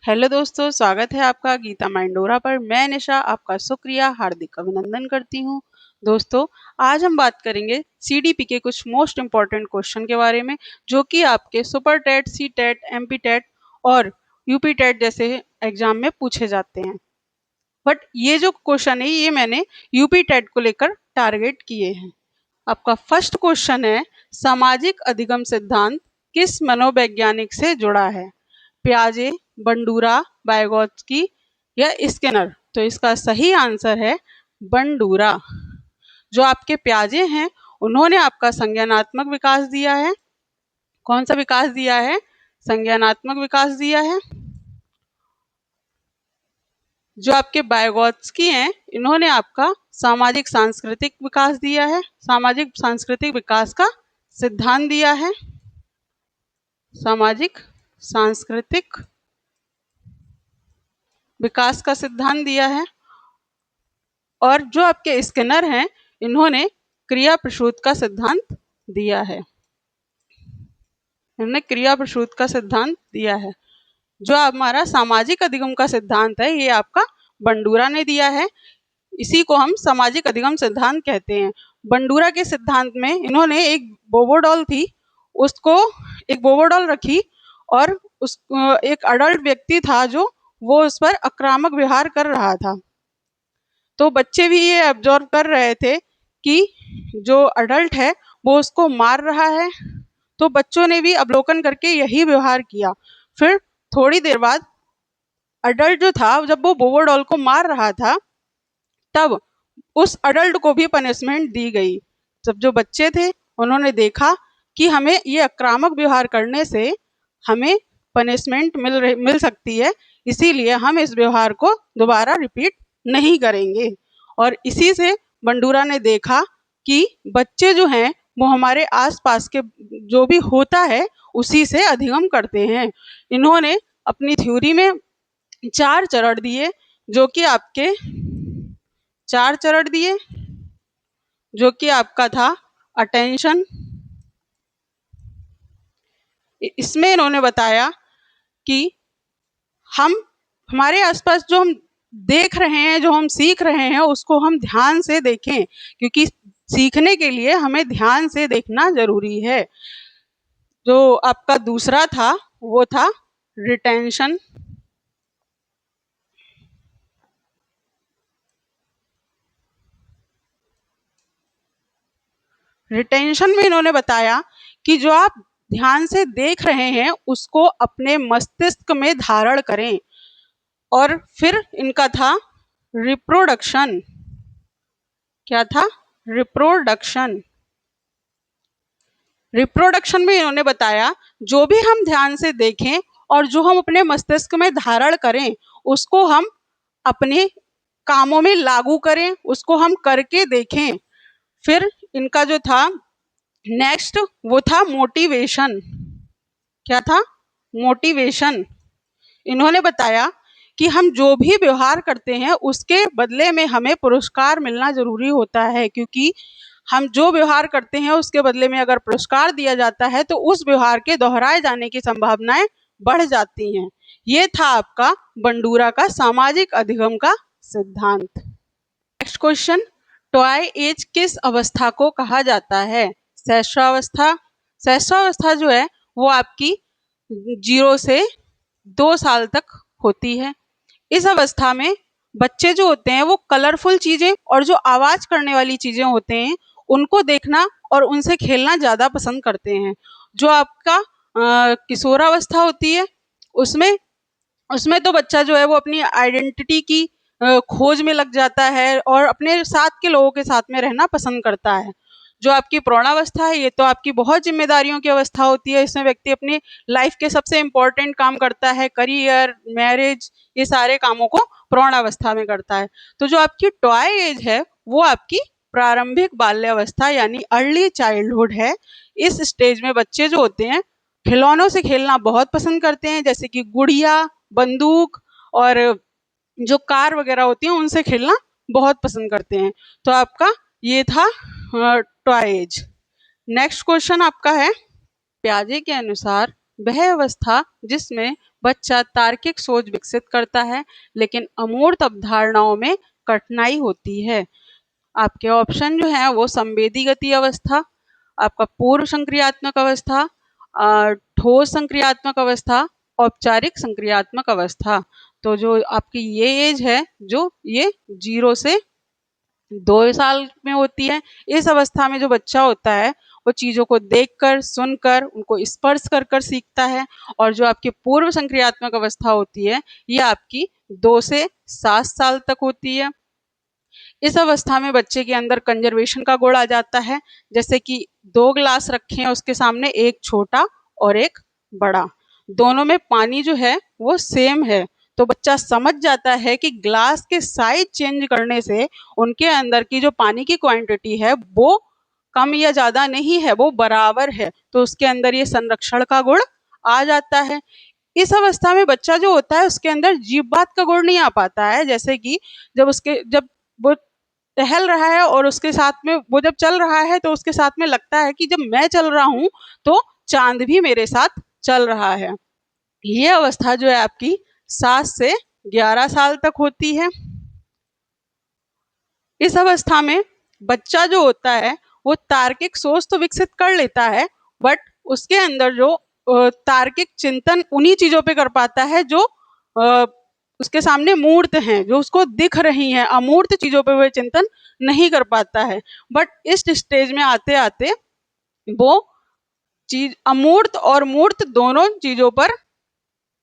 Hello दोस्तों, स्वागत है आपका गीता माइंडोरा पर। मैं निशा आपका शुक्रिया हार्दिक अभिनंदन करती हूँ। दोस्तों, आज हम बात करेंगे सीडीपी के कुछ मोस्ट इम्पॉर्टेंट क्वेश्चन के बारे में, जो कि आपके super TET, C TET, MP TET और यूपी टेट जैसे एग्जाम में पूछे जाते हैं। बट ये जो क्वेश्चन है ये मैंने यूपी टेट को लेकर टारगेट किए हैं। आपका फर्स्ट क्वेश्चन है, सामाजिक अधिगम सिद्धांत किस मनोवैज्ञानिक से जुड़ा है? पियाजे, बंडूरा, वाइगोत्स्की या स्किनर? तो इसका सही आंसर है बंडूरा। जो आपके पियाजे हैं उन्होंने आपका संज्ञानात्मक विकास दिया है। कौन सा विकास दिया है? संज्ञानात्मक विकास दिया है। जो आपके वाइगोत्स्की हैं इन्होंने आपका सामाजिक सांस्कृतिक विकास दिया है। सामाजिक सांस्कृतिक विकास का सिद्धांत दिया है। सामाजिक सांस्कृतिक विकास का सिद्धांत दिया है। और जो आपके स्किनर हैं इन्होंने क्रिया प्रसूत का सिद्धांत दिया है। इन्होंने क्रिया प्रसूत का सिद्धांत दिया है। जो हमारा सामाजिक अधिगम का सिद्धांत है ये आपका बंडूरा ने दिया है। इसी को हम सामाजिक अधिगम सिद्धांत कहते हैं। बंडूरा के सिद्धांत में इन्होंने एक बोबोडॉल थी, उसको एक बोबोडॉल रखी और उस एक अडल्ट व्यक्ति था जो वो उस पर आक्रामक व्यवहार कर रहा था। तो बच्चे भी ये ऑब्जर्व कर रहे थे कि जो अडल्ट है वो उसको मार रहा है। तो बच्चों ने भी अवलोकन करके यही व्यवहार किया। फिर थोड़ी देर बाद अडल्ट जो था, जब वो बोबोडॉल को मार रहा था तब उस अडल्ट को भी पनिशमेंट दी गई। जब जो बच्चे थे उन्होंने देखा कि हमें ये आक्रामक व्यवहार करने से हमें पनिशमेंट मिल सकती है, इसीलिए हम इस व्यवहार को दोबारा रिपीट नहीं करेंगे। और इसी से बंडूरा ने देखा कि बच्चे जो हैं वो हमारे आसपास के जो भी होता है उसी से अधिगम करते हैं। इन्होंने अपनी थ्योरी में 4 चरण दिए, जो कि आपके 4 चरण दिए, जो कि आपका था अटेंशन। इसमें इन्होंने बताया कि हम हमारे आसपास जो हम देख रहे हैं, जो हम सीख रहे हैं, उसको हम ध्यान से देखें, क्योंकि सीखने के लिए हमें ध्यान से देखना जरूरी है। जो आपका दूसरा था वो था रिटेंशन। रिटेंशन में इन्होंने बताया कि जो आप ध्यान से देख रहे हैं उसको अपने मस्तिष्क में धारण करें। और फिर इनका था रिप्रोडक्शन। क्या था? रिप्रोडक्शन। रिप्रोडक्शन में इन्होंने बताया जो भी हम ध्यान से देखें और जो हम अपने मस्तिष्क में धारण करें उसको हम अपने कामों में लागू करें, उसको हम करके देखें। फिर इनका जो था नेक्स्ट वो था मोटिवेशन। क्या था? मोटिवेशन। इन्होंने बताया कि हम जो भी व्यवहार करते हैं उसके बदले में हमें पुरस्कार मिलना जरूरी होता है, क्योंकि हम जो व्यवहार करते हैं उसके बदले में अगर पुरस्कार दिया जाता है तो उस व्यवहार के दोहराए जाने की संभावनाएं बढ़ जाती हैं। ये था आपका बंडूरा का सामाजिक अधिगम का सिद्धांत। नेक्स्ट क्वेश्चन, टॉय एज किस अवस्था को कहा जाता है? शैशवावस्था। शैशवावस्था जो है वो आपकी 0 से 2 साल तक होती है। इस अवस्था में बच्चे जो होते हैं वो कलरफुल चीजें और जो आवाज करने वाली चीजें होते हैं उनको देखना और उनसे खेलना ज्यादा पसंद करते हैं। जो आपका किशोरावस्था होती है उसमें उसमें तो बच्चा जो है वो अपनी आइडेंटिटी की खोज में लग जाता है और अपने साथ के लोगों के साथ में रहना पसंद करता है। जो आपकी प्रौढ़ावस्था है ये तो आपकी बहुत जिम्मेदारियों की अवस्था होती है। इसमें व्यक्ति अपनी लाइफ के सबसे इम्पोर्टेंट काम करता है, करियर, मैरिज, ये सारे कामों को प्रौढ़ावस्था में करता है। तो जो आपकी टॉय एज है वो आपकी प्रारंभिक बाल्यावस्था यानी अर्ली चाइल्डहुड है। इस स्टेज में बच्चे जो होते हैं खिलौनों से खेलना बहुत पसंद करते हैं, जैसे कि गुड़िया, बंदूक और जो कार वगैरह होती हैं उनसे खेलना बहुत पसंद करते हैं। तो आपका ये था टॉय एज। नेक्स्ट क्वेश्चन आपका है, पियाजे के अनुसार वह अवस्था जिसमें बच्चा तार्किक सोच विकसित करता है लेकिन अमूर्त अवधारणाओं में कठिनाई होती है। आपके ऑप्शन जो है वो संवेदी गति अवस्था, आपका पूर्व संक्रियात्मक अवस्था, ठोस संक्रियात्मक अवस्था, औपचारिक संक्रियात्मक अवस्था। तो जो आपकी ये एज है जो ये 0 से 2 साल में होती है। इस अवस्था में जो बच्चा होता है वो चीज़ों को देखकर, सुनकर, उनको स्पर्श कर कर सीखता है। और जो आपकी पूर्व संक्रियात्मक अवस्था होती है ये आपकी 2 से 7 साल तक होती है। इस अवस्था में बच्चे के अंदर कंजर्वेशन का गुण आ जाता है। जैसे कि 2 ग्लास रखे हैं उसके सामने, एक छोटा और एक बड़ा, दोनों में पानी जो है वो सेम है, तो बच्चा समझ जाता है कि ग्लास के साइज चेंज करने से उनके अंदर की जो पानी की क्वांटिटी है वो कम या ज्यादा नहीं है, वो बराबर है। तो उसके अंदर ये संरक्षण का गुण आ जाता है। इस अवस्था में बच्चा जो होता है उसके अंदर जीव बात का गुण नहीं आ पाता है। जैसे कि जब वो टहल रहा है और उसके साथ में वो जब चल रहा है तो उसके साथ में लगता है कि जब मैं चल रहा हूं तो चांद भी मेरे साथ चल रहा है। ये अवस्था जो है आपकी 7 से 11 साल तक होती है। इस अवस्था में बच्चा जो होता है वो तार्किक सोच तो विकसित कर लेता है, बट उसके अंदर जो तार्किक चिंतन उन्हीं चीजों पे कर पाता है जो उसके सामने मूर्त हैं, जो उसको दिख रही हैं। अमूर्त चीजों पे वह चिंतन नहीं कर पाता है। बट इस स्टेज में आते आते वो चीज अमूर्त और मूर्त दोनों चीजों पर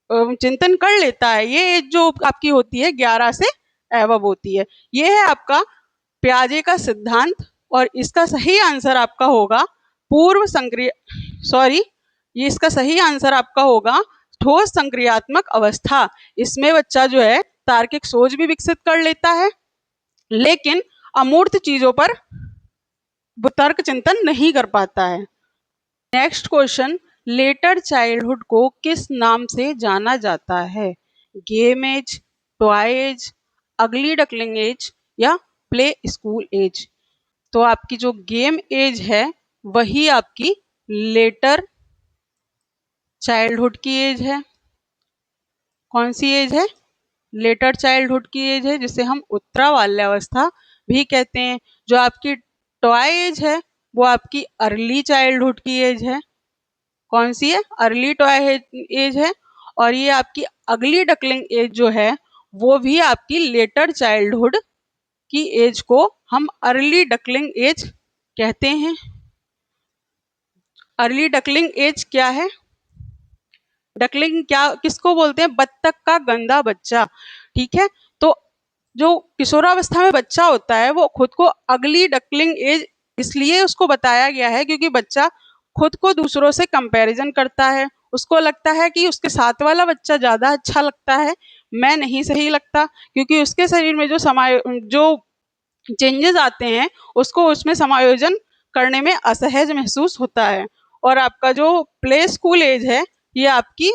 चिंतन कर लेता है। ये एज जो आपकी होती है 11 से एवब होती है। ये है आपका प्याजे का सिद्धांत और इसका सही आंसर आपका होगा पूर्व संक्रिय सॉरी ये इसका सही आंसर आपका होगा ठोस संक्रियात्मक अवस्था। इसमें बच्चा जो है तार्किक सोच भी विकसित कर लेता है लेकिन अमूर्त चीजों पर वो तर्क चिंतन नहीं कर पाता है। नेक्स्ट क्वेश्चन, लेटर चाइल्डहुड को किस नाम से जाना जाता है? गेम एज, टॉय एज, अगली डकलिंग एज या प्ले स्कूल एज? तो आपकी जो गेम एज है वही आपकी लेटर चाइल्डहुड की एज है। कौन सी एज है? लेटर चाइल्डहुड की एज है, जिसे हम उत्तरा बाल्यावस्था भी कहते हैं। जो आपकी टॉय एज है वो आपकी अर्ली चाइल्डहुड की एज है। कौन सी है? अर्ली टॉय एज है। और ये आपकी अगली डकलिंग एज जो है वो भी आपकी लेटर चाइल्डहुड की एज को हम अर्ली डकलिंग एज कहते हैं। अर्ली डकलिंग एज क्या है? डकलिंग क्या किसको बोलते हैं? बत्तख का गंदा बच्चा। ठीक है, तो जो किशोरावस्था में बच्चा होता है वो खुद को अगली डकलिंग एज इसलिए उसको बताया गया है क्योंकि बच्चा खुद को दूसरों से कंपैरिजन करता है। उसको लगता है कि उसके साथ वाला बच्चा ज्यादा अच्छा लगता है, मैं नहीं सही लगता, क्योंकि उसके शरीर में जो चेंजेस आते हैं उसको उसमें समायोजन करने में असहज महसूस होता है। और आपका जो प्ले स्कूल एज है ये आपकी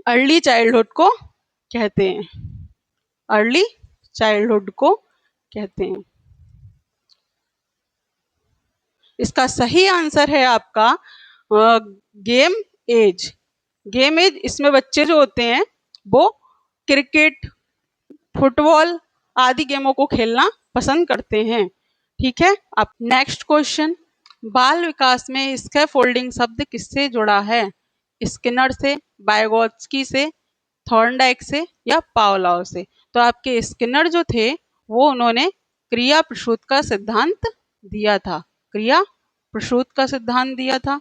अर्ली चाइल्डहुड को कहते हैं। अर्ली चाइल्डहुड को कहते हैं। इसका सही आंसर है आपका गेम एज। गेम एज इसमें बच्चे जो होते हैं वो क्रिकेट, फुटबॉल आदि गेमों को खेलना पसंद करते हैं। ठीक है, अब नेक्स्ट क्वेश्चन, बाल विकास में स्कैफोल्डिंग शब्द किससे जुड़ा है? स्किनर से, वाइगोत्स्की से, थॉर्नडाइक से या पावलोव से? तो आपके स्किनर जो थे वो उन्होंने क्रिया प्रसूत का सिद्धांत दिया था। क्रिया प्रसूत का सिद्धांत दिया था।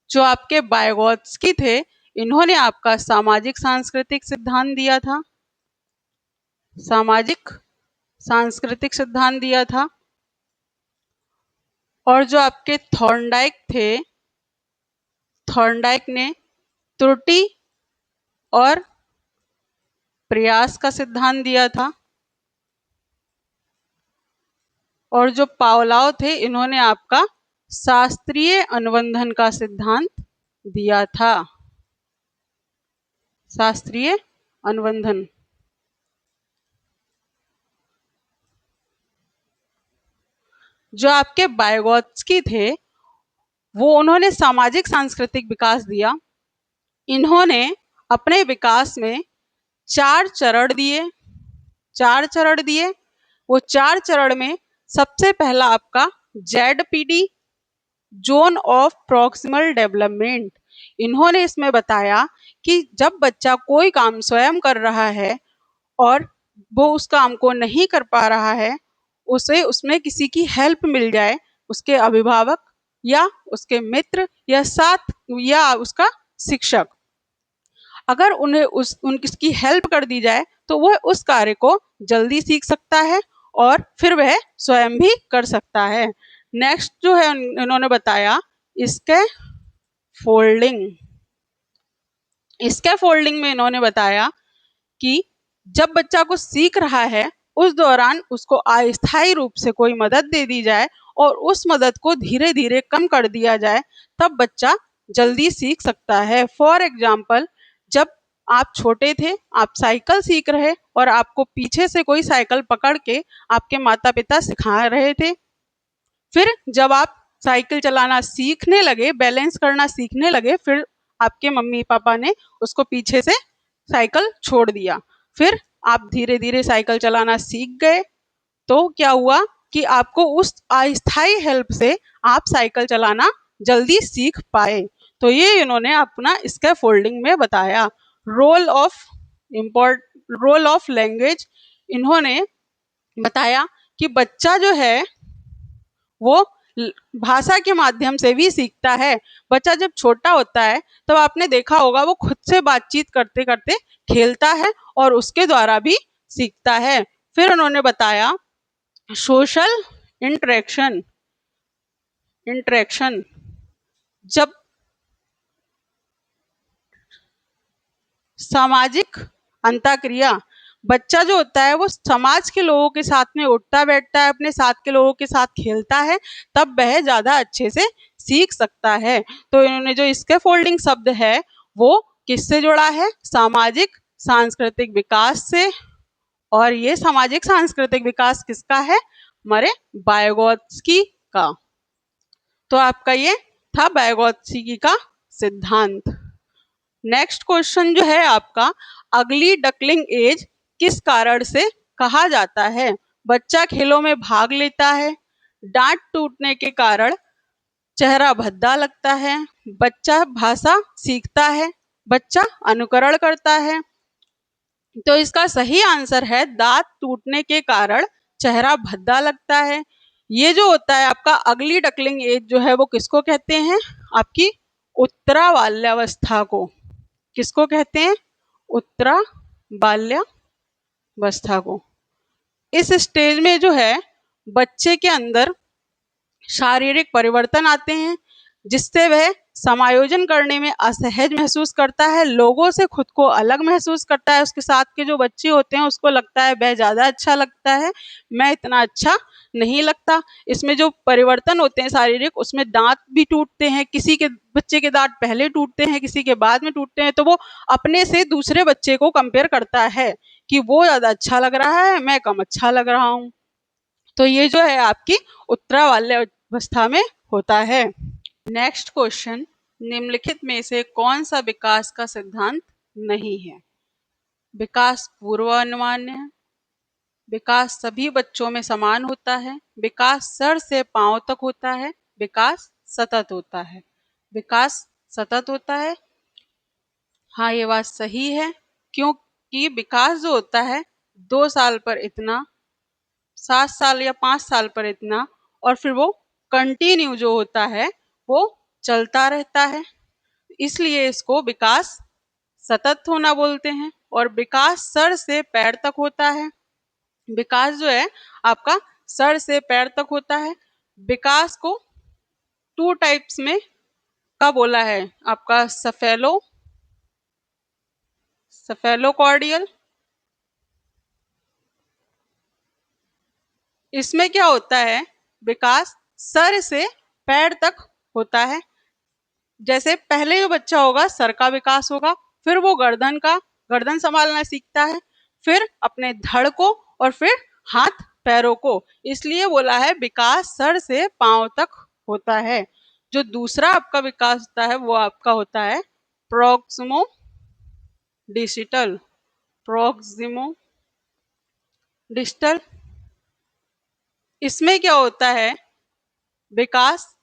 जो आपके वाइगोत्स्की थे इन्होंने आपका सामाजिक सांस्कृतिक सिद्धांत दिया था। सामाजिक सांस्कृतिक सिद्धांत दिया था। और जो आपके थॉर्नडाइक थे, थॉर्नडाइक ने त्रुटि और प्रयास का सिद्धांत दिया था। और जो पावलोव थे इन्होंने आपका शास्त्रीय अनुबंधन का सिद्धांत दिया था। शास्त्रीय अनुबंधन। जो आपके वाइगोत्स्की थे वो उन्होंने सामाजिक सांस्कृतिक विकास दिया। इन्होंने अपने विकास में 4 चरण दिए। वो 4 चरण में सबसे पहला आपका ZPD, zone of proximal development. इन्होंने इसमें बताया कि जब बच्चा कोई काम स्वयं कर रहा है और वो उस काम को नहीं कर पा रहा है, उसे उसमें किसी की हेल्प मिल जाए, उसके अभिभावक या उसके मित्र या साथ या उसका शिक्षक, अगर उन्हें उसकी हेल्प कर दी जाए तो वह उस कार्य को जल्दी सीख सकता है और फिर वह स्वयं भी कर सकता है। नेक्स्ट जो है इन्होंने बताया इसके फोल्डिंग। इसके फोल्डिंग में इन्होंने बताया कि जब बच्चा कुछ सीख रहा है उस दौरान उसको अस्थायी रूप से कोई मदद दे दी जाए और उस मदद को धीरे धीरे कम कर दिया जाए, तब बच्चा जल्दी सीख सकता है। फॉर एग्जाम्पल, जब आप छोटे थे, आप साइकिल सीख रहे और आपको पीछे से कोई साइकिल पकड़ के आपके माता पिता सिखा रहे थे, फिर जब आप साइकिल चलाना सीखने लगे, बैलेंस करना सीखने लगे, फिर आपके मम्मी पापा ने उसको पीछे से साइकिल छोड़ दिया, फिर आप धीरे धीरे साइकिल चलाना सीख गए, तो क्या हुआ कि आपको उस अस्थायी हेल्प से आप साइकिल चलाना जल्दी सीख पाए। तो ये इन्होंने अपना स्कैफोल्डिंग में बताया। Role of import role of language, इन्होंने बताया कि बच्चा जो है वो भाषा के माध्यम से भी सीखता है। बच्चा जब छोटा होता है तो आपने देखा होगा वो खुद से बातचीत करते करते खेलता है और उसके द्वारा भी सीखता है। फिर उन्होंने बताया सोशल इंटरेक्शन। जब सामाजिक अंतःक्रिया, बच्चा जो होता है वो समाज के लोगों के साथ में उठता बैठता है, अपने साथ के लोगों के साथ खेलता है, तब वह ज़्यादा अच्छे से सीख सकता है। तो इन्होंने जो स्कैफोल्डिंग शब्द है वो किससे जोड़ा है? सामाजिक सांस्कृतिक विकास से। और ये सामाजिक सांस्कृतिक विकास किसका है? हमारे वाइगोत्स्की का। तो आपका ये था वाइगोत्स्की का सिद्धांत। नेक्स्ट क्वेश्चन जो है आपका, अगली डकलिंग एज किस कारण से कहा जाता है? बच्चा खेलों में भाग लेता है, डांट टूटने के कारण चेहरा भद्दा लगता है, बच्चा भाषा सीखता है, बच्चा अनुकरण करता है। तो इसका सही आंसर है दांत टूटने के कारण चेहरा भद्दा लगता है। ये जो होता है आपका अगली डकलिंग एज जो है वो किसको कहते हैं? आपकी उत्तरा बाल्यावस्था को। किसको कहते हैं? उत्तरा बाल्यावस्था को। इस स्टेज में जो है बच्चे के अंदर शारीरिक परिवर्तन आते हैं, जिससे वह समायोजन करने में असहज महसूस करता है, लोगों से खुद को अलग महसूस करता है। उसके साथ के जो बच्चे होते हैं उसको लगता है वह ज़्यादा अच्छा लगता है, मैं इतना अच्छा नहीं लगता। इसमें जो परिवर्तन होते हैं शारीरिक, उसमें दांत भी टूटते हैं, किसी के बच्चे के दांत पहले टूटते हैं, किसी के बाद में टूटते हैं, तो वो अपने से दूसरे बच्चे को कंपेयर करता है कि वो ज़्यादा अच्छा लग रहा है, मैं कम अच्छा लग रहा हूँ। तो ये जो है आपकी उत्तरा बाल्यावस्था में होता है। नेक्स्ट क्वेश्चन, निम्नलिखित में से कौन सा विकास का सिद्धांत नहीं है? विकास पूर्वानुमान्य है, विकास सभी बच्चों में समान होता है, विकास सर से पांव तक होता है, विकास सतत होता है। विकास सतत होता है, हाँ ये बात सही है, क्योंकि विकास जो होता है 2 साल पर इतना, 7 साल या 5 साल पर इतना, और फिर वो कंटिन्यू जो होता है वो चलता रहता है, इसलिए इसको विकास सतत होना बोलते हैं। और विकास सर से पैर तक होता है। विकास जो है आपका सर से पैर तक होता है। विकास को 2 टाइप्स में का बोला है आपका, सफेलोकॉर्डियल। इसमें क्या होता है, विकास सर से पैर तक होता है। जैसे पहले जो बच्चा होगा सर का विकास होगा, फिर वो गर्दन संभालना सीखता है, फिर अपने धड़ को, और फिर हाथ पैरों को। इसलिए बोला है विकास सर से पांव तक होता है। जो दूसरा आपका विकास होता है वो आपका होता है प्रोक्सिमो डिजिटल, प्रोक्सिमो डिजिटल। इसमें क्या होता है, विकास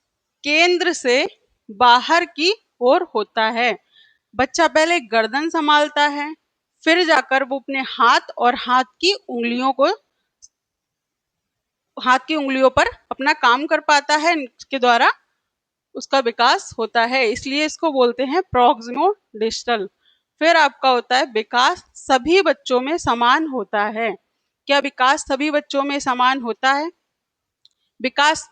केंद्र से बाहर की ओर होता है। बच्चा पहले गर्दन संभालता है, फिर जाकर वो अपने हाथ और हाथ की उंगलियों पर अपना काम कर पाता है, इसके द्वारा उसका विकास होता है, इसलिए इसको बोलते हैं प्रोक्सिमो डिजिटल। फिर आपका होता है विकास सभी बच्चों में समान होता है। क्या विकास सभी बच्चों में समान होता है? विकास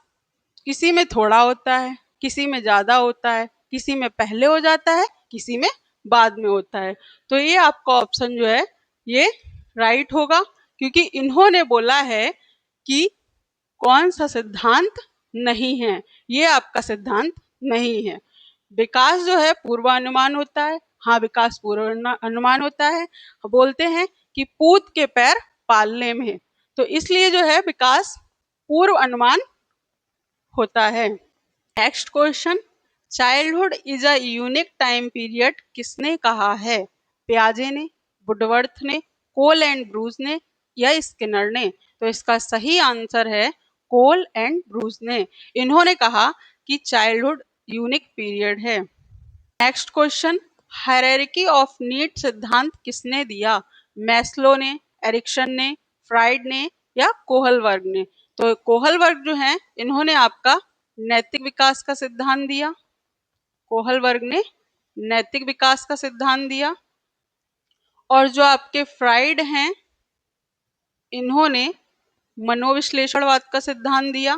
किसी में थोड़ा होता है, किसी में ज्यादा होता है, किसी में पहले हो जाता है, किसी में बाद में होता है। तो ये आपका ऑप्शन जो है ये राइट होगा, क्योंकि इन्होंने बोला है कि कौन सा सिद्धांत नहीं है, ये आपका सिद्धांत नहीं है। विकास जो है पूर्वानुमान होता है। हाँ, विकास पूर्वानुमान होता है। बोलते हैं कि पूत के पैर पालने में, तो इसलिए जो है विकास पूर्व अनुमान होता है। Next question, childhood is a unique time period किसने कहा है? पियाजे ने, वुडवर्थ ने, कोल एंड ब्रूज ने या स्किनर ने? तो इसका सही आंसर है कोल एंड ब्रूज ने। इन्होंने कहा कि चाइल्डहुड यूनिक पीरियड है। Next question, hierarchy of need सिद्धांत किसने दिया? मैस्लो ने, एरिक्सन ने, फ्राइड ने या कोहलबर्ग ने? तो कोहलबर्ग जो है इन्होंने आपका नैतिक विकास का सिद्धांत दिया। कोहलबर्ग ने नैतिक विकास का सिद्धांत दिया। और जो आपके फ्राइड हैं इन्होंने मनोविश्लेषणवाद का सिद्धांत दिया।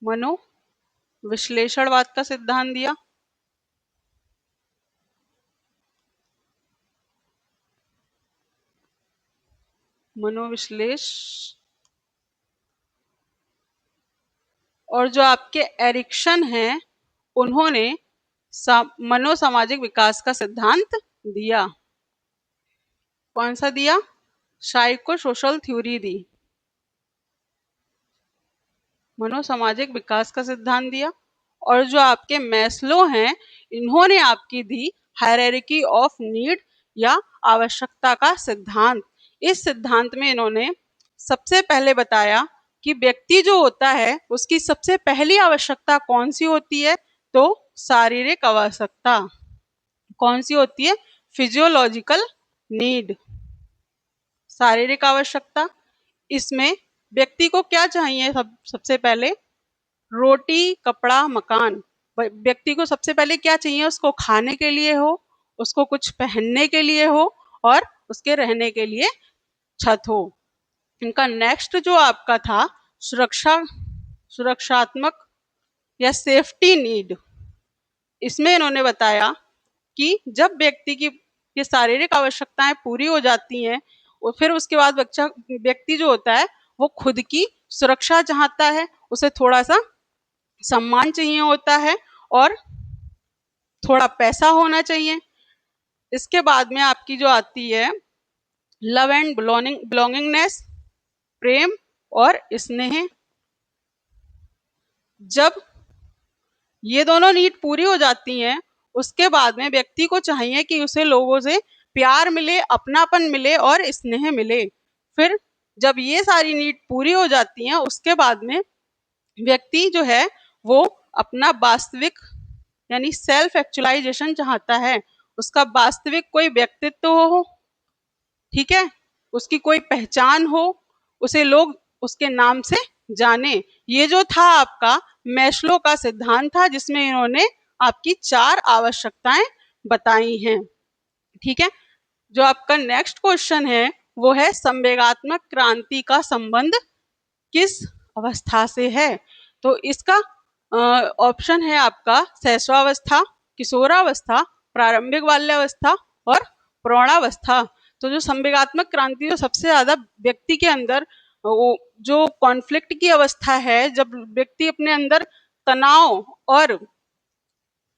मनोविश्लेषणवाद का सिद्धांत दिया। मनोविश्लेष और जो आपके एरिक्सन हैं उन्होंने मनोसामाजिक विकास का सिद्धांत दिया। कौन सा दिया? साइको सोशल थ्योरी दी, मनोसामाजिक विकास का सिद्धांत दिया। और जो आपके मैस्लो हैं इन्होंने आपकी दी हायरार्की ऑफ नीड या आवश्यकता का सिद्धांत। इस सिद्धांत में इन्होंने सबसे पहले बताया कि व्यक्ति जो होता है उसकी सबसे पहली आवश्यकता कौन सी होती है? तो शारीरिक आवश्यकता। कौन सी होती है? फिजियोलॉजिकल नीड, शारीरिक आवश्यकता। इसमें व्यक्ति को क्या चाहिए? सबसे पहले रोटी, कपड़ा, मकान। व्यक्ति को सबसे पहले क्या चाहिए? उसको खाने के लिए हो, उसको कुछ पहनने के लिए हो और उसके रहने के लिए छत हो। इनका नेक्स्ट जो आपका था सुरक्षात्मक या सेफ्टी नीड। इसमें इन्होंने बताया कि जब व्यक्ति की ये शारीरिक आवश्यकताएं पूरी हो जाती हैं और फिर उसके बाद व्यक्ति जो होता है वो खुद की सुरक्षा चाहता है, उसे थोड़ा सा सम्मान चाहिए होता है और थोड़ा पैसा होना चाहिए। इसके बाद में आपकी जो आती है लव एंड बिलोंगिंगनेस, प्रेम और स्नेह। जब ये दोनों नीड पूरी हो जाती हैं उसके बाद में व्यक्ति को चाहिए कि उसे लोगों से प्यार मिले, अपनापन मिले और स्नेह मिले। फिर जब ये सारी नीड पूरी हो जाती हैं उसके बाद में व्यक्ति जो है वो अपना वास्तविक यानी सेल्फ एक्चुअलाइजेशन चाहता है, उसका वास्तविक कोई व्यक्तित्व हो, ठीक है, उसकी कोई पहचान हो, उसे लोग उसके नाम से जाने। ये जो था आपका मैस्लो का सिद्धांत था जिसमें इन्होंने आपकी 4 आवश्यकताएं बताई हैं, ठीक है। जो आपका नेक्स्ट क्वेश्चन है वो है संवेगात्मक क्रांति का संबंध किस अवस्था से है? तो इसका ऑप्शन है आपका शैशवावस्था, किशोरावस्था, प्रारंभिक बाल्यावस्था और प्रौढ़ावस्था। तो जो संवेगात्मक क्रांति जो सबसे ज्यादा व्यक्ति के अंदर वो जो कॉन्फ्लिक्ट की अवस्था है, जब व्यक्ति अपने अंदर तनाव और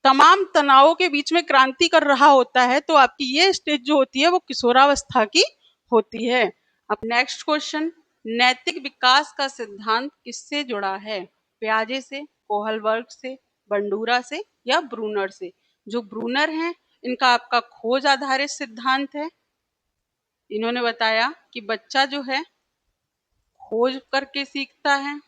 तमाम तनावों के बीच में क्रांति कर रहा होता है, तो आपकी ये स्टेज जो होती है वो किशोरावस्था की होती है। अब नेक्स्ट क्वेश्चन, नैतिक विकास का सिद्धांत किससे जुड़ा है? पियाजे से, कोहलबर्ग से, बंडूरा से या ब्रूनर से? जो ब्रूनर हैं, इनका आपका खोज आधारित सिद्धांत है। इन्होंने बताया कि बच्चा जो है खोज करके सीखता है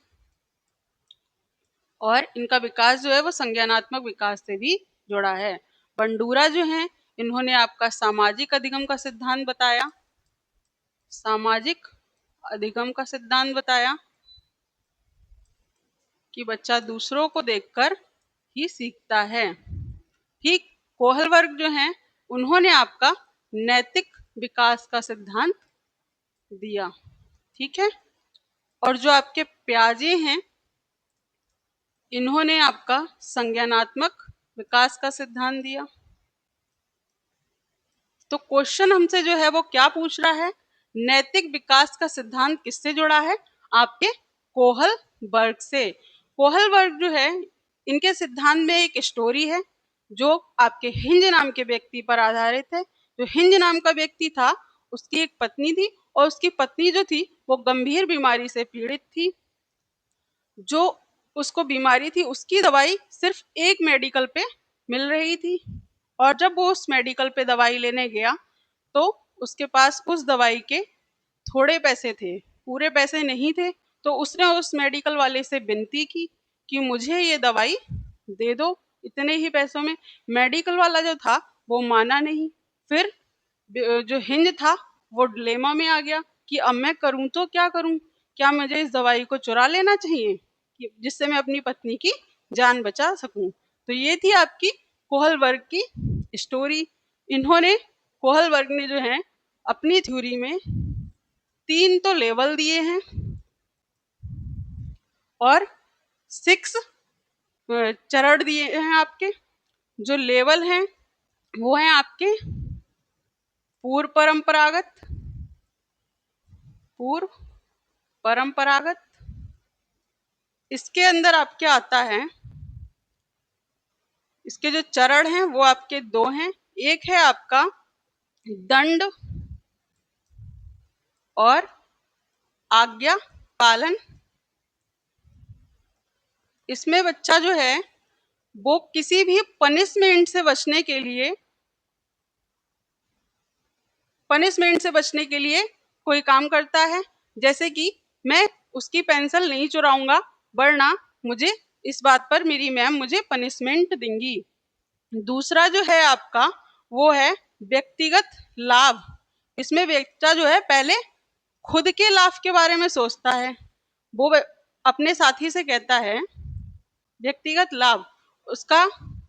और इनका विकास जो है वो संज्ञानात्मक विकास से भी जुड़ा है। बंडूरा जो है, इन्होंने आपका सामाजिक अधिगम का सिद्धांत बताया। सामाजिक अधिगम का सिद्धांत बताया कि बच्चा दूसरों को देखकर ही सीखता है। ठीक, कोहलबर्ग जो है, उन्होंने आपका नैतिक विकास का सिद्धांत दिया। ठीक है, और जो आपके प्याजे हैं, इन्होंने आपका संज्ञानात्मक विकास का सिद्धांत दिया। तो क्वेश्चन हमसे जो है वो क्या पूछ रहा है, नैतिक विकास का सिद्धांत किससे जुड़ा है? आपके कोहलबर्ग से। कोहलबर्ग जो है, इनके सिद्धांत में एक स्टोरी है जो आपके हिंज नाम के व्यक्ति पर आधारित है। जो हिंज नाम का व्यक्ति था, उसकी एक पत्नी थी और उसकी पत्नी जो थी वो गंभीर बीमारी से पीड़ित थी। जो उसको बीमारी थी, उसकी दवाई सिर्फ एक मेडिकल पे मिल रही थी और जब वो उस मेडिकल पे दवाई लेने गया तो उसके पास उस दवाई के थोड़े पैसे थे, पूरे पैसे नहीं थे। तो उसने उस मेडिकल वाले से विनती की कि मुझे ये दवाई दे दो इतने ही पैसों में। मेडिकल वाला जो था वो माना नहीं। फिर जो हिंज था वो डिलेमा में आ गया कि अब मैं करूं तो क्या करूं, क्या मुझे इस दवाई को चुरा लेना चाहिए जिससे मैं अपनी पत्नी की जान बचा सकूं। तो ये थी आपकी कोहलबर्ग की स्टोरी। इन्होंने कोहलबर्ग ने जो है अपनी थ्योरी में 3 तो लेवल दिए हैं और 6 चरण दिए हैं। आपके जो लेवल हैं वो हैं आपके पूर्व परंपरागत, पूर्व परंपरागत। इसके अंदर आपके आता है, इसके जो चरण हैं वो आपके 2 हैं। एक है आपका दंड और आज्ञा पालन। इसमें बच्चा जो है वो किसी भी पनिशमेंट से बचने के लिए, पनिशमेंट से बचने के लिए कोई काम करता है। जैसे कि मैं उसकी पेंसिल नहीं चुराऊंगा वरना मुझे इस बात पर मेरी मैम मुझे पनिशमेंट देंगी। दूसरा जो है आपका वो है व्यक्तिगत लाभ। इसमें बच्चा जो है पहले खुद के लाभ के बारे में सोचता है। वो अपने साथी से कहता है व्यक्तिगत लाभ, उसका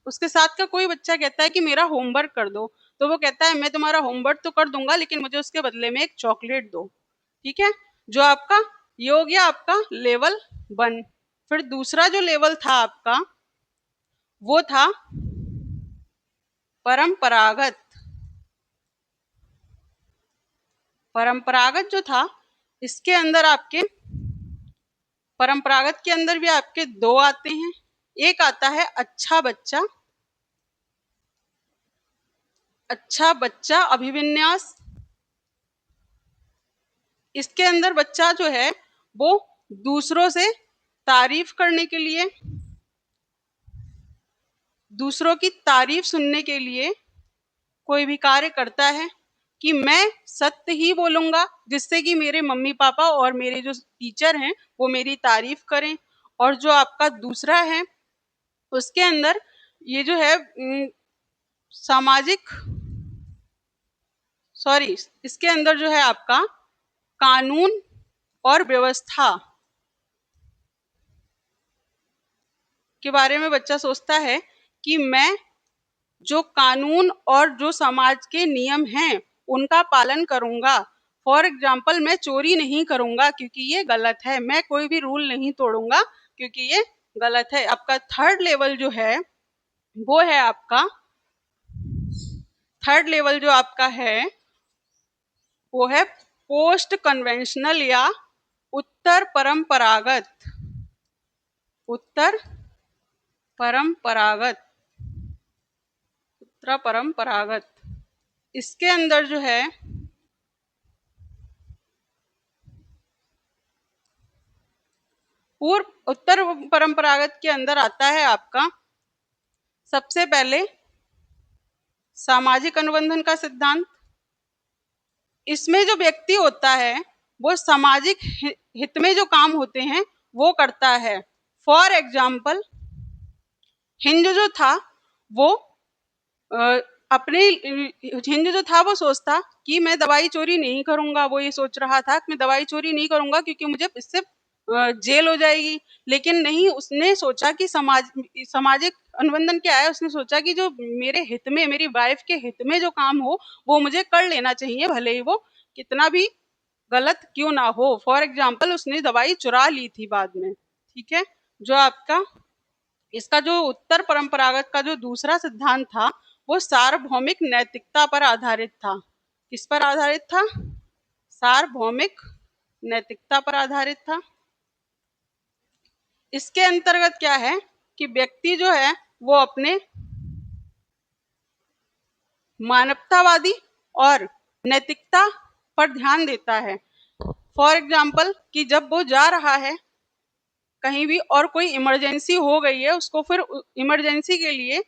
उसके साथ का कोई बच्चा कहता है कि मेरा होमवर्क कर दो, तो वो कहता है मैं तुम्हारा होमवर्क तो कर दूंगा लेकिन मुझे उसके बदले में एक चॉकलेट दो। ठीक है, जो आपका ये हो गया आपका लेवल 1। फिर दूसरा जो लेवल था आपका वो था परंपरागत। परंपरागत जो था, इसके अंदर आपके परंपरागत के अंदर भी आपके 2 आते हैं। एक आता है अच्छा बच्चा, अच्छा बच्चा अभिविन्यास। इसके अंदर बच्चा जो है वो दूसरों से तारीफ करने के लिए, दूसरों की तारीफ सुनने के लिए कोई भी कार्य करता है कि मैं सत्य ही बोलूंगा जिससे कि मेरे मम्मी पापा और मेरे जो टीचर हैं वो मेरी तारीफ करें। और जो आपका दूसरा है उसके अंदर ये जो है सामाजिक, सॉरी, इसके अंदर जो है आपका कानून और व्यवस्था के बारे में बच्चा सोचता है कि मैं जो कानून और जो समाज के नियम हैं उनका पालन करूंगा। फॉर एग्जाम्पल, मैं चोरी नहीं करूंगा क्योंकि ये गलत है, मैं कोई भी रूल नहीं तोड़ूंगा क्योंकि ये गलत है। आपका थर्ड लेवल जो है वो है आपका, थर्ड लेवल जो आपका है वो है पोस्ट कन्वेंशनल या उत्तर परंपरागत। उत्तर परंपरागत, उत्तर परंपरागत। इसके अंदर जो है पूर्व उत्तर परंपरागत के अंदर आता है आपका सबसे पहले सामाजिक अनुबंधन का सिद्धांत, इसमें जो व्यक्ति होता है वो सामाजिक हित में जो काम होते हैं वो करता है। फॉर एग्जाम्पल, हिंदू जो था वो अ, अपने हिंदू जो था वो सोचता कि मैं दवाई चोरी नहीं करूंगा, वो ये सोच रहा था कि मैं दवाई चोरी नहीं करूंगा क्योंकि मुझे इससे जेल हो जाएगी। लेकिन नहीं, उसने सोचा कि सामाजिक अनुबंधन क्या है, उसने सोचा कि जो मेरे हित में, मेरी वाइफ के हित में जो काम हो वो मुझे कर लेना चाहिए, भले ही वो कितना भी गलत क्यों ना हो। फॉर एग्जाम्पल, उसने दवाई चुरा ली थी बाद में। ठीक है। जो आपका इसका जो उत्तर परंपरागत का जो दूसरा सिद्धांत था वो सार्वभौमिक नैतिकता पर आधारित था। किस पर आधारित था? सार्वभौमिक नैतिकता पर आधारित था। इसके अंतर्गत क्या है कि व्यक्ति जो है वो अपने मानवतावादी और नैतिकता पर ध्यान देता है। फॉर एग्जाम्पल, कि जब वो जा रहा है कहीं भी और कोई इमरजेंसी हो गई है, उसको फिर इमरजेंसी के लिए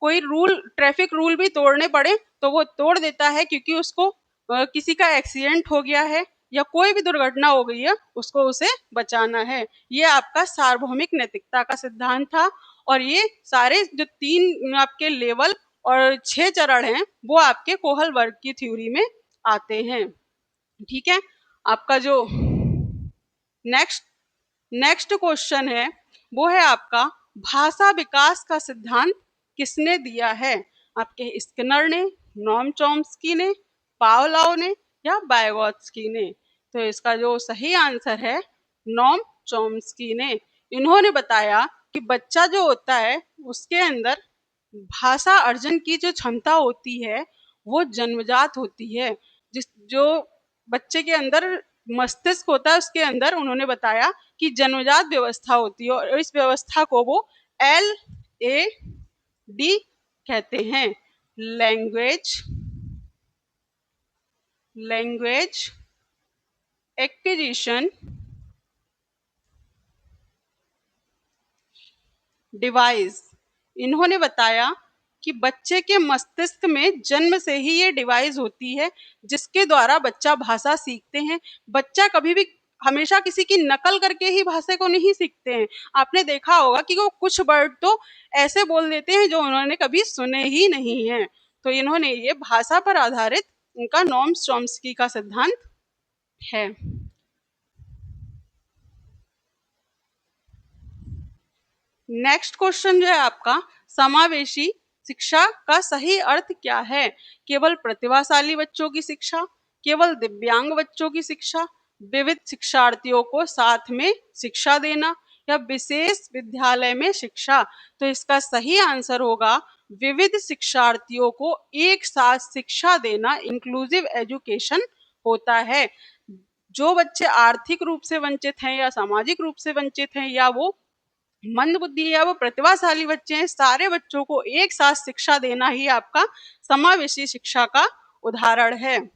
कोई रूल, ट्रैफिक रूल भी तोड़ने पड़े तो वो तोड़ देता है, क्योंकि उसको किसी का एक्सीडेंट हो गया है या कोई भी दुर्घटना हो गई है, उसको उसे बचाना है। ये आपका सार्वभौमिक नैतिकता का सिद्धांत था। और ये सारे जो 3 आपके लेवल और 6 चरण हैं वो आपके कोहल वर्ग की थ्योरी में आते हैं। ठीक है। आपका जो नेक्स्ट नेक्स्ट क्वेश्चन है वो है आपका, भाषा विकास का सिद्धांत किसने दिया है? आपके स्किनर ने, नोम चॉम्स्की ने, पावलोव ने या बायगॉत्स्की ने? तो इसका जो सही आंसर है नोम चॉम्स्की ने। इन्होंने बताया कि बच्चा जो होता है उसके अंदर भाषा अर्जन की जो क्षमता होती है वो जन्मजात होती है। जिस जो बच्चे के अंदर मस्तिष्क होता है उसके अंदर उन्होंने बताया कि जन्मजात व्यवस्था होती है, और इस व्यवस्था को वो LAD कहते हैं, लैंग्वेज एक्विजिशन डिवाइस। इन्होंने बताया कि बच्चे के मस्तिष्क में जन्म से ही ये डिवाइस होती है जिसके द्वारा बच्चा भाषा सीखते हैं। बच्चा कभी भी हमेशा किसी की नकल करके ही भाषा को नहीं सीखते हैं। आपने देखा होगा कि वो कुछ वर्ड तो ऐसे बोल देते हैं जो उन्होंने कभी सुने ही नहीं है। तो इन्होंने ये भाषा पर आधारित उनका नॉम चॉम्स्की का सिद्धांत है। नेक्स्ट क्वेश्चन जो है आपका, समावेशी शिक्षा का सही अर्थ क्या है? केवल प्रतिभाशाली बच्चों की शिक्षा, केवल दिव्यांग बच्चों की शिक्षा, विविध शिक्षार्थियों को साथ में शिक्षा देना या विशेष विद्यालय में शिक्षा? तो इसका सही आंसर होगा विविध शिक्षार्थियों को एक साथ शिक्षा देना, इंक्लूसिव एजुकेशन होता है। जो बच्चे आर्थिक रूप से वंचित हैं या सामाजिक रूप से वंचित हैं या वो मंद बुद्धि या वो प्रतिभाशाली बच्चे हैं, सारे बच्चों को एक साथ शिक्षा देना ही आपका समावेशी शिक्षा का उदाहरण है।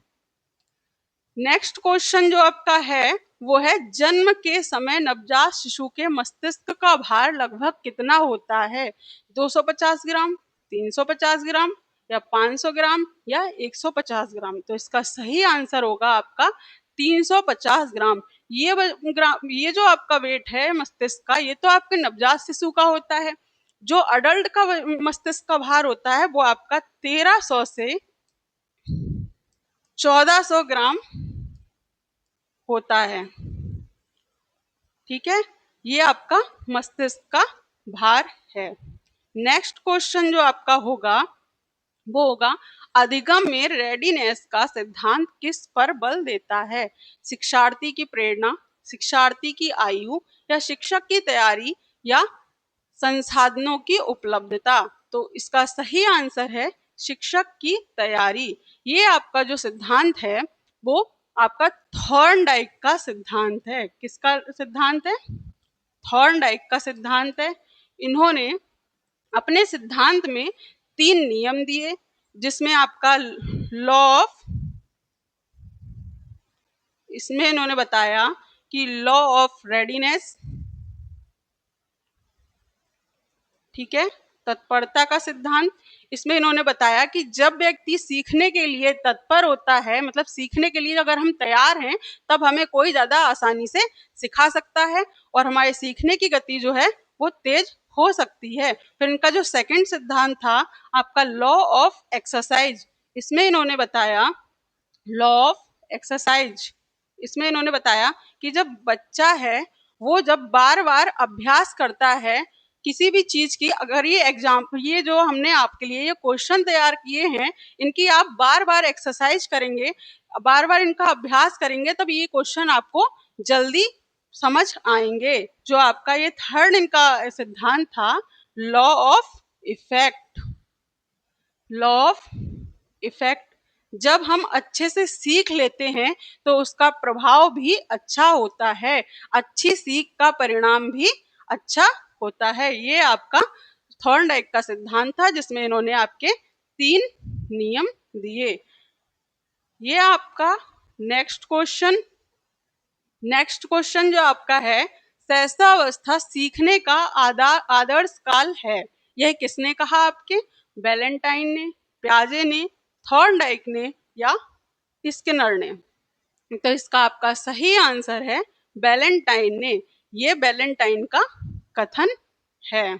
नेक्स्ट क्वेश्चन जो आपका है वो है, जन्म के समय नवजात शिशु के मस्तिष्क का भार लगभग कितना होता है? 250 ग्राम, 350 ग्राम या 500 ग्राम या 150 ग्राम? तो इसका सही आंसर होगा आपका 350 ग्राम। ये जो आपका वेट है मस्तिष्क का, ये तो आपके नवजात शिशु का होता है। जो अडल्ट का मस्तिष्क का भार होता है वो आपका 1300 से 1400 ग्राम होता है। ठीक है। ये आपका मस्तिष्क का भार है। नेक्स्ट क्वेश्चन जो आपका होगा वो होगा, अधिगम में रेडीनेस का सिद्धांत किस पर बल देता है? शिक्षार्थी की प्रेरणा, शिक्षार्थी की आयु या शिक्षक की तैयारी या संसाधनों की उपलब्धता? तो इसका सही आंसर है शिक्षक की तैयारी। ये आपका जो सिद्धांत है वो आपका थॉर्नडाइक का सिद्धांत है। किसका सिद्धांत है? थॉर्नडाइक का सिद्धांत है। इन्होंने अपने सिद्धांत में 3 नियम दिए, जिसमें आपका लॉ ऑफ, इसमें इन्होंने बताया कि लॉ ऑफ रेडीनेस, ठीक है, तत्परता का सिद्धांत, इसमें इन्होंने बताया कि जब व्यक्ति सीखने के लिए तत्पर होता है, मतलब सीखने के लिए अगर हम तैयार हैं, तब हमें कोई ज्यादा आसानी से सिखा सकता है और हमारे सीखने की गति जो है वो तेज हो सकती है। फिर इनका जो सेकंड सिद्धांत था आपका लॉ ऑफ एक्सरसाइज, इसमें इन्होंने बताया लॉ ऑफ एक्सरसाइज, इसमें इन्होंने बताया कि जब बच्चा है वो जब बार बार अभ्यास करता है किसी भी चीज की, अगर ये जो हमने आपके लिए ये क्वेश्चन तैयार किए हैं, इनकी आप बार बार एक्सरसाइज करेंगे, बार बार इनका अभ्यास करेंगे, तब ये क्वेश्चन आपको जल्दी समझ आएंगे। जो आपका ये थर्ड इनका सिद्धांत था law of effect, law of effect, जब हम अच्छे से सीख लेते हैं तो उसका प्रभाव भी अच्छा होता है, अच्छी सीख का परिणाम भी अच्छा होता है। ये आपका थॉर्नडाइक का सिद्धांत था जिसमें इन्होंने आपके 3 नियम दिए। ये आपका नेक्स्ट क्वेश्चन, नेक्स्ट क्वेश्चन जो आपका है, सहसावस्था सीखने का आदर्श काल है, यह किसने कहा आपके? बैलेंटाइन ने, प्याजे ने, थॉर्नडाइक ने या स्किनर ने? तो इसका आपका सही आंसर है बैलेंटाइन ने, ये बैलेंटाइन का कथन है।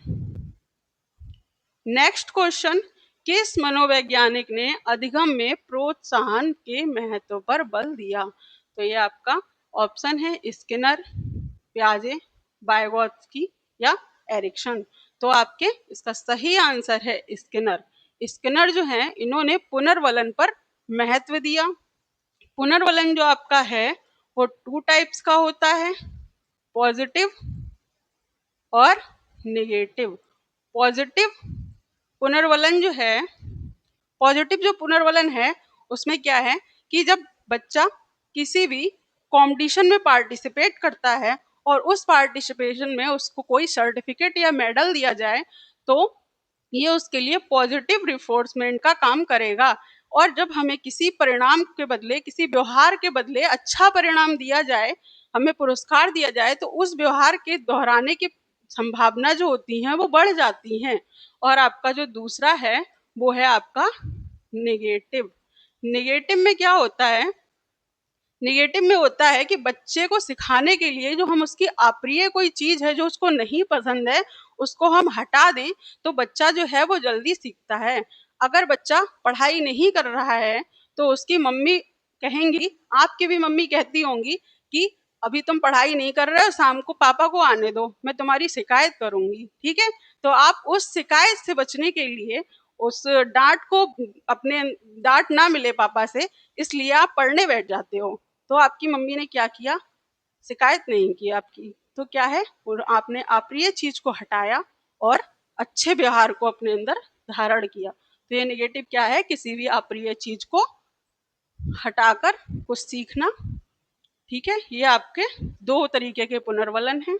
नेक्स्ट क्वेश्चन, किस मनोवैज्ञानिक ने अधिगम में प्रोत्साहन के महत्व पर बल दिया? तो ये आपका ऑप्शन है स्किनर, प्याजे, वाइगोत्स्की या एरिक्सन। तो आपके इसका सही आंसर है स्किनर। स्किनर जो है इन्होंने पुनर्वलन पर महत्व दिया। पुनर्वलन जो आपका है वो 2 टाइप्स का होता है, पॉजिटिव और नेगेटिव। पॉजिटिव पुनर्वलन जो है, पॉजिटिव जो पुनर्वलन है उसमें क्या है कि जब बच्चा किसी भी कंपटीशन में पार्टिसिपेट करता है और उस पार्टिसिपेशन में उसको कोई सर्टिफिकेट या मेडल दिया जाए तो ये उसके लिए पॉजिटिव रिफोर्समेंट का काम करेगा। और जब हमें किसी परिणाम के बदले, किसी व्यवहार के बदले अच्छा परिणाम दिया जाए, हमें पुरस्कार दिया जाए, तो उस व्यवहार के दोहराने की संभावना जो होती है वो बढ़ जाती हैं। और आपका जो दूसरा है वो है आपका नेगेटिव। नेगेटिव में क्या होता है? नेगेटिव में होता है कि बच्चे को सिखाने के लिए जो हम उसकी अप्रिय कोई चीज है जो उसको नहीं पसंद है उसको हम हटा दें तो बच्चा जो है वो जल्दी सीखता है। अगर बच्चा पढ़ाई नहीं कर रहा है तो उसकी मम्मी कहेंगी, आपकी भी मम्मी कहती होंगी कि अभी तुम पढ़ाई नहीं कर रहे हो, शाम को पापा को आने दो, मैं तुम्हारी शिकायत करूंगी। ठीक है, तो आप उस शिकायत से बचने के लिए, उस डांट को, अपने डांट ना मिले पापा से, इसलिए आप पढ़ने बैठ जाते हो। तो आपकी मम्मी ने क्या किया? शिकायत नहीं की आपकी, तो क्या है, और आपने अप्रिय चीज को हटाया और अच्छे व्यवहार को अपने अंदर धारण किया। तो ये नेगेटिव क्या है? किसी भी अप्रिय चीज को हटाकर कुछ सीखना। ठीक है, ये आपके 2 तरीके के पुनर्वलन हैं।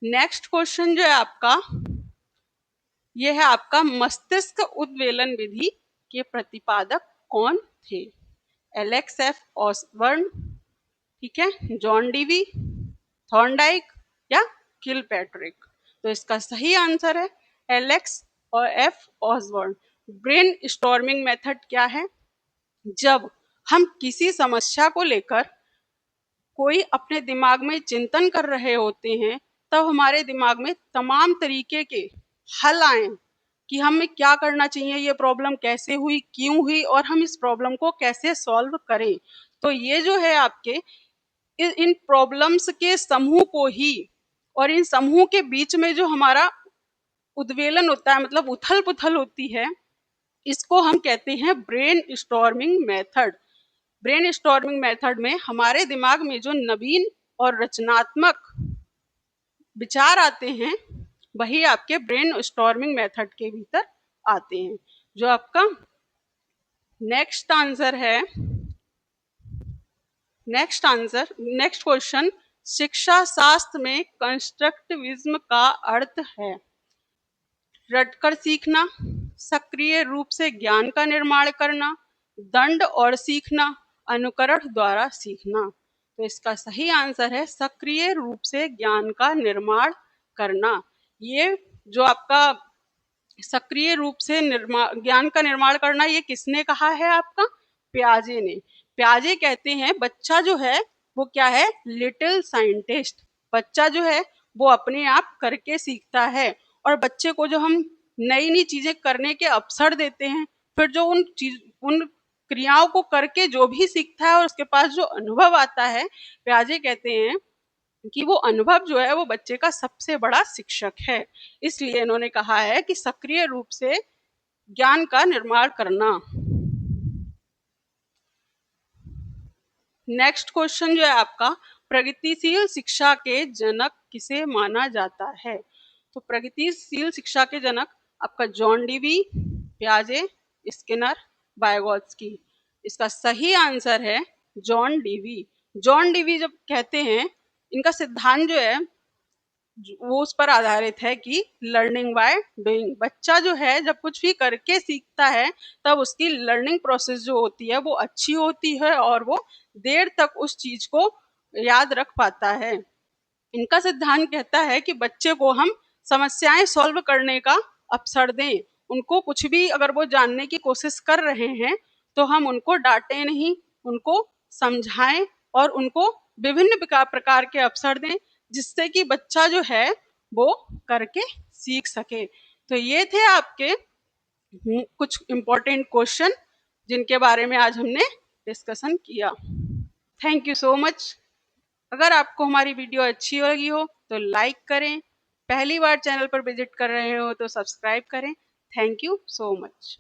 नेक्स्ट क्वेश्चन जो है आपका, ये है आपका मस्तिष्क उद्वेलन विधि के प्रतिपादक कौन थे? एलेक्स एफ ऑसबर्न, ठीक है, जॉन डीवी, थॉर्नडाइक या किलपैट्रिक? तो इसका सही आंसर है एलेक्स और F Osborne. Brain storming method क्या है? जब हम किसी समस्या को लेकर कोई अपने दिमाग में चिंतन कर रहे होते हैं तब हमारे दिमाग में तमाम तरीके के हल आए कि हमें क्या करना चाहिए, ये प्रॉब्लम कैसे हुई, क्यों हुई और हम इस प्रॉब्लम को कैसे सॉल्व करें। तो ये जो है आपके इन प्रॉब्लम्स के समूह को ही, और इन समूह के बीच में जो हमारा उद्वेलन होता है, मतलब उथल पुथल होती है, इसको हम कहते हैं brain storming method. Brain storming method में हमारे दिमाग में जो नवीन और रचनात्मक विचार आते हैं वही आपके ब्रेन स्टॉर्मिंग मेथड के भीतर आते हैं। जो आपका नेक्स्ट आंसर है, नेक्स्ट क्वेश्चन, शिक्षा शास्त्र में कंस्ट्रक्टिविज्म का अर्थ है रटकर सीखना, सक्रिय रूप से ज्ञान का निर्माण करना, दंड और सीखना, अनुकरण द्वारा सीखना? तो इसका सही आंसर है सक्रिय रूप से ज्ञान का निर्माण करना। ये जो आपका सक्रिय रूप से ज्ञान का निर्माण करना, ये किसने कहा है आपका? प्याजे ने। प्याजे कहते हैं बच्चा जो है वो क्या है? Little scientist. बच्चा जो है वो अपने आप करके सीखता है, और बच्चे को जो हम नई नई चीजें करने के अवसर देते हैं, फिर जो उन क्रियाओं को करके जो भी सीखता है और उसके पास जो अनुभव आता है, प्याजे कहते हैं कि वो अनुभव जो है वो बच्चे का सबसे बड़ा शिक्षक है। इसलिए इन्होंने कहा है कि सक्रिय रूप से ज्ञान का निर्माण करना। नेक्स्ट क्वेश्चन जो है आपका, प्रगतिशील शिक्षा के जनक किसे माना जाता है? तो प्रगतिशील शिक्षा के जनक आपका जॉन डीवी, प्याजे, स्किनर, वाइगोत्स्की। इसका सही आंसर है जॉन डीवी। जॉन डीवी जब कहते हैं, इनका सिद्धांत जो है वो उस पर आधारित है कि लर्निंग बाय डूइंग। बच्चा जो है जब कुछ भी करके सीखता है, तब उसकी लर्निंग प्रोसेस जो होती है वो अच्छी होती है और वो देर तक उस चीज को याद रख पाता है। इनका सिद्धांत कहता है कि बच्चे को हम समस्याएं सॉल्व करने का अवसर दें। उनको कुछ भी अगर वो जानने की कोशिश कर रहे हैं, तो हम उनको डांटें नहीं, उनको समझाएं और उनको विभिन्न प्रकार के अवसर दें, जिससे कि बच्चा जो है वो करके सीख सके। तो ये थे आपके कुछ इम्पोर्टेंट क्वेश्चन जिनके बारे में आज हमने डिस्कशन किया। Thank you so much. अगर आपको हमारी वीडियो अच्छी लगी हो तो लाइक करें, पहली बार चैनल पर विजिट कर रहे हो तो सब्सक्राइब करें। Thank you so much.